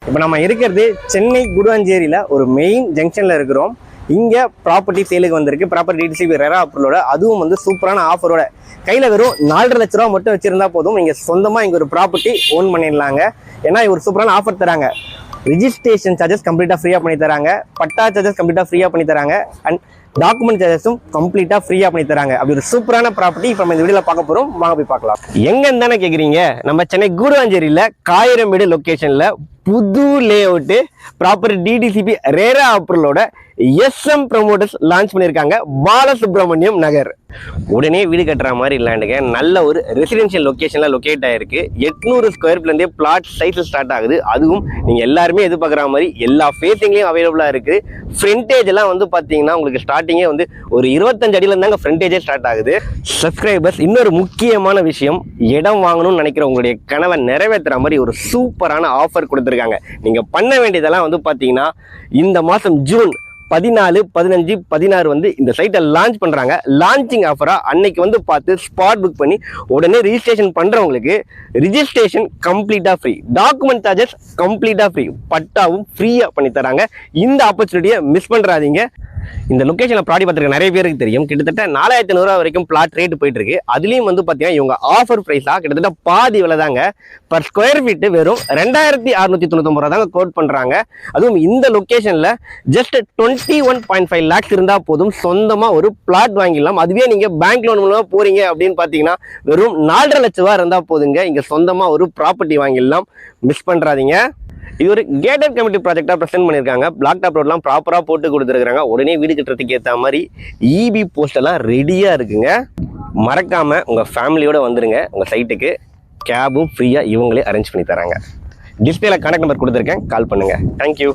இப்போ நம்ம இருக்கிறது சென்னை குடுவாஞ்சேரியில் ஒரு மெயின் ஜங்ஷனில் இருக்கிறோம். இங்கே ப்ராப்பர்ட்டி சேலுக்கு வந்திருக்கு. ப்ராப்பர்ட்டி டிடிசிபி ரெரா அப்ரூவலோட, அதுவும் வந்து சூப்பரான ஆஃபரோட. கையில் வெறும் 4.5 லட்ச ரூபா மட்டும் வச்சிருந்தா போதும், நீங்கள் சொந்தமாக இங்கே ஒரு ப்ராப்பர்ட்டி ஓன் பண்ணிடலாங்க. ஏன்னா ஒரு சூப்பரான ஆஃபர் தராங்க. ரிஜிஸ்ட்ரேஷன் சார்ஜஸ் கம்ப்ளீட்டாக ஃப்ரீயாக பண்ணி தராங்க, பட்டா சார்ஜஸ் கம்ப்ளீட்டாக ஃப்ரீயாக பண்ணி தராங்க, அண்ட் டாக்குமெண்ட் சார்ஜஸும் கம்ப்ளீட்டாக ஃப்ரீயாக பண்ணி தராங்க. அப்படி ஒரு சூப்பரான ப்ராப்பர்ட்டி இப்போ நம்ம இந்த வீடியோவில் பார்க்க போகிறோம். வாங்க போய் பார்க்கலாம். எங்கன்னு தானே கேட்குறீங்க? நம்ம சென்னை கூடுவாஞ்சேரியில் காயிரமேடு லொக்கேஷனில் புது லே அவுட்டு ப்ராப்பர்ட்டி டிடிசிபி ரேரா அப்ரூவலோட SM ப்ரமோட்டர்ஸ் லான்ச் பண்ணியிருக்காங்க. பாலசுப்ரமணியம் நகர். உடனே வீடு கட்டுற மாதிரி லேண்டுங்க. நல்ல ஒரு ரெசிடென்ஷியல் லொக்கேஷனில் லொக்கேட் ஆகிருக்கு. 800 ஸ்கொயர் ஃபீட்லேருந்தே பிளாட் சைஸ் ஸ்டார்ட் ஆகுது. அதுவும் நீங்கள் எல்லாருமே எதிர்பார்க்குற மாதிரி எல்லா ஃபேஸிங்லேயும் அவைலபிளாக இருக்குது. ஃப்ரண்டேஜ் எல்லாம் வந்து பார்த்தீங்கன்னா உங்களுக்கு ஸ்டார்டிங்கே வந்து ஒரு 25 அடியில் இருந்தாங்க ஃப்ரண்டேஜே ஸ்டார்ட் ஆகுது. சப்ஸ்கிரைபர்ஸ், இன்னொரு முக்கியமான விஷயம், இடம் வாங்கணும்னு நினைக்கிற உங்களுடைய கனவை நிறைவேற்றுற மாதிரி ஒரு சூப்பரான ஆஃபர் கொடுத்துருக்காங்க. நீங்கள் பண்ண வேண்டியதெல்லாம் வந்து பார்த்தீங்கன்னா இந்த மாதம் ஜூன் 14, 15, 16 வந்து இந்த சைட்டை லான்ச் பண்ணுறாங்க. லான்ச்சிங் ஆஃபராக அன்னைக்கு வந்து பார்த்து ஸ்பாட் புக் பண்ணி உடனே ரிஜிஸ்ட்ரேஷன் பண்ணுறவங்களுக்கு ரிஜிஸ்ட்ரேஷன் கம்ப்ளீட்டாக ஃப்ரீ, டாக்குமெண்ட் சார்ஜஸ் கம்ப்ளீட்டாக ஃப்ரீ, பட்டாவும் ஃப்ரீயாக பண்ணி தராங்க. இந்த ஆப்பர்ச்சுனிட்டியை மிஸ் பண்ணுறாதீங்க. இந்த லொக்கேஷனில் ப்ராடி பார்த்துருக்க நிறைய பேருக்கு தெரியும். கிட்டத்தட்ட 4500 ரூபா வரைக்கும் பிளாட் ரேட் போயிட்டு இருக்கு. அதுலேயும் வந்து பார்த்தீங்கன்னா இவங்க ஆஃபர் ப்ரைஸாக கிட்டத்தட்ட பாதி விலை தாங்க. பர் ஸ்கொயர் ஃபீட்டு வெறும் 2699 ரூபா தாங்க கோட் பண்ணுறாங்க. அதுவும் இந்த லொக்கேஷனில் ஜஸ்ட் 21.5 லேக்ஸ் இருந்தால் போதும், சொந்தமாக ஒரு பிளாட் வாங்கிடலாம். அதுவே நீங்கள் பேங்க் லோன் மூலமாக போறீங்க அப்படின்னு பார்த்தீங்கன்னா வெறும் 4.5 லட்ச ரூபா இருந்தால் போதுங்க, இங்கே சொந்தமாக ஒரு ப்ராப்பர்ட்டி வாங்கிடலாம். மிஸ் பண்ணுறாதீங்க. இது ஒரு கேட்டட் கம்யூனிட்டி ப்ராஜெக்டாக ப்ரெசென்ட் பண்ணியிருக்காங்க. பிளாக் டாப் ரோட்லாம் ப்ராப்பராக போட்டு கொடுத்துருக்காங்க. உடனே வீடு கட்டுறதுக்கு ஏற்ற மாதிரி EB போஸ்ட் எல்லாம் ரெடியாக இருக்குங்க. மறக்காமல் உங்கள் ஃபேமிலியோடு வந்துடுங்க. உங்கள் சைட்டுக்கு கேபும் ஃப்ரீயாக இவங்களே அரேஞ்ச் பண்ணி தராங்க. டிஸ்பிளேல கான்டாக்ட் நம்பர் கொடுத்துருக்கேன், கால் பண்ணுங்கள். தேங்க்யூ.